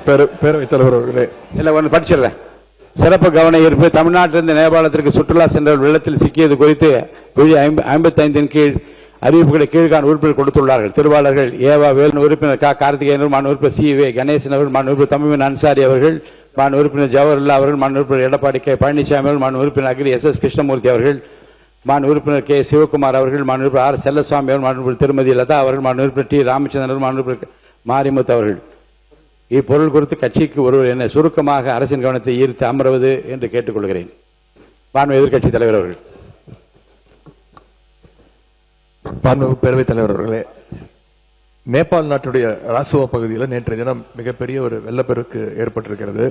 பேரவைத் தலைவர் அவர்களே, இல்லை ஒன்று படிச்சிடுறேன். சிறப்பு கவன ஈர்ப்பு. தமிழ்நாட்டிலிருந்து நேபாளத்திற்கு சுற்றுலா சென்றவர்கள் வெள்ளத்தில் சிக்கியது குறித்து 55 கீழ் அறிவிப்புகளை கீழ்காண உறுப்பினர் கொடுத்துள்ளார்கள். திருவாளர்கள் ஏவா வேலு உறுப்பினர் கார்த்திகேயன், மாநில உறுப்பினர் சி.வே. கணேசன் அவர்கள், மாநில உறுப்பினர் தமிழ் அன்சாரி அவர்கள், மாநில உறுப்பினர் ஜவஹர்லா அவர்கள், மாநில உறுப்பினர் எடப்பாடி கே. பழனிசாமி அவர்கள், மாநில உறுப்பினர் அகிரி எஸ். கிருஷ்ணமூர்த்தி அவர்கள், மாநில உறுப்பினர் கே. சிவகுமார் அவர்கள், மாநில உறுப்பினர் ஆர். செல்லசுவாமி அவர்கள், மாநில உறுப்பினர் திருமதி லதா அவர்கள், மாநில உறுப்பினர் டி. ராமச்சந்திரன், மாநில உறுப்பினர் மாரிமுத்து அவர்கள். இப்பொருள் குறித்து கட்சிக்கு ஒருவர் என சுருக்கமாக அரசின் கவனத்தை ஈர்த்து அமர்வது என்று கேட்டுக்கொள்கிறேன். மாண்பு எதிர்க்கட்சி தலைவர் அவர்கள். மாண்பு பேரவைத் தலைவர் அவர்களே, நேபாள் நாட்டுடைய ராசுவா பகுதியில் நேற்றைய தினம் மிகப்பெரிய ஒரு வெள்ளப்பெருக்கு ஏற்பட்டிருக்கிறது.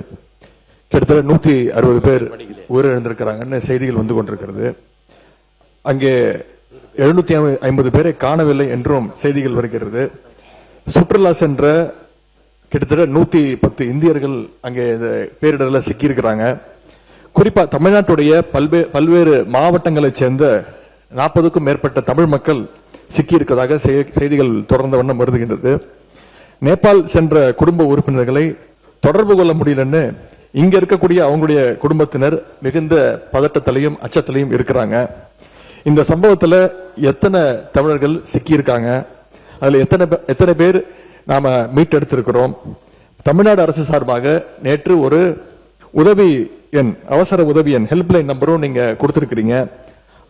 கிட்டத்தட்ட 160 பேர் உயிரிழந்திருக்கிறாங்கன்னு செய்திகள் வந்து கொண்டிருக்கிறது. அங்கே 750 பேரை காணவில்லை என்றும் செய்திகள் வருகிறது. சுற்றுலா சென்ற கிட்டத்தட்ட 110 இந்தியர்கள் அங்கே பேரிடரில் சிக்கியிருக்கிறாங்க. குறிப்பா தமிழ்நாட்டுடைய பல்வேறு மாவட்டங்களைச் சேர்ந்த 40க்கும் மேற்பட்ட தமிழ் மக்கள் சிக்கியிருப்பதாக செய்திகள் தொடர்ந்த வண்ணம் வருகின்றது. நேபாள் சென்ற குடும்ப உறுப்பினர்களை தொடர்பு கொள்ள முடியலன்னு இங்க இருக்கக்கூடிய அவங்களுடைய குடும்பத்தினர் மிகுந்த பதட்டத்திலையும் அச்சத்திலையும் இருக்கிறாங்க. இந்த சம்பவத்துல எத்தனை தமிழர்கள் சிக்கியிருக்காங்க, அதுல எத்தனை பேர் நாம மீட்டெடுத்திருக்கிறோம். தமிழ்நாடு அரசு சார்பாக நேற்று ஒரு உதவி எண், அவசர உதவி எண் ஹெல்ப்லைன் நம்பரும் நீங்க கொடுத்திருக்கிறீங்க.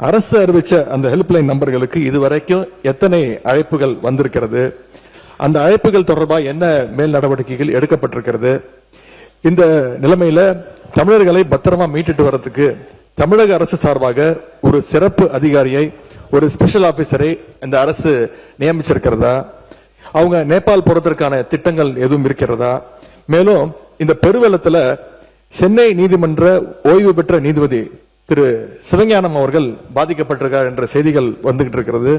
அரசு அறிவிச்ச அந்த ஹெல்ப்லைன் நம்பர்களுக்கு இதுவரைக்கும் எத்தனை அழைப்புகள் வந்திருக்கிறது, அந்த அழைப்புகள் தொடர்பாக என்ன மேல் நடவடிக்கைகள் எடுக்கப்பட்டிருக்கிறது. இந்த நிலைமையில தமிழர்களை பத்திரமா மீட்டுட்டு வர்றதுக்கு தமிழக அரசு சார்பாக ஒரு சிறப்பு அதிகாரியை, ஒரு ஸ்பெஷல் ஆபீசரை இந்த அரசு நியமிச்சிருக்கிறதா, அவங்க நேபாள் போறதற்கான திட்டங்கள் எதுவும் இருக்கிறதா, மேலும் இந்த பெருவெள்ளத்துல சென்னை நீதிமன்ற ஓய்வு பெற்ற நீதிபதி திரு சிவஞானம் அவர்கள் பாதிக்கப்பட்டிருக்கார் என்ற செய்திகள் வந்துகிட்டு இருக்கிறது.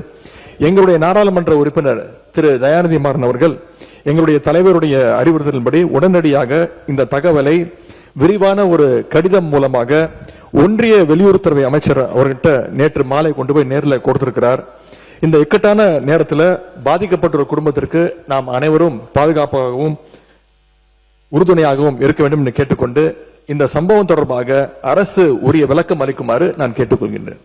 எங்களுடைய நாடாளுமன்ற உறுப்பினர் திரு தயாநிதி மாறன் அவர்கள் எங்களுடைய தலைவருடைய அறிவுறுத்தலின்படி உடனடியாக இந்த தகவலை விரிவான ஒரு கடிதம் மூலமாக ஒன்றிய வெளியுறவுத்துறை அமைச்சர் அவர்கிட்ட நேற்று மாலை கொண்டு போய் நேரில் கொடுத்திருக்கிறார். இந்த இக்கட்டான நேரத்தில் பாதிக்கப்பட்ட குடும்பத்திற்கு நாம் அனைவரும் பாதுகாப்பாகவும் உறுதுணையாகவும் இருக்க வேண்டும் என்று கேட்டுக்கொண்டு இந்த சம்பவம் தொடர்பாக அரசு உரிய விளக்கம் அளிக்குமாறு நான் கேட்டுக்கொள்கின்றேன்.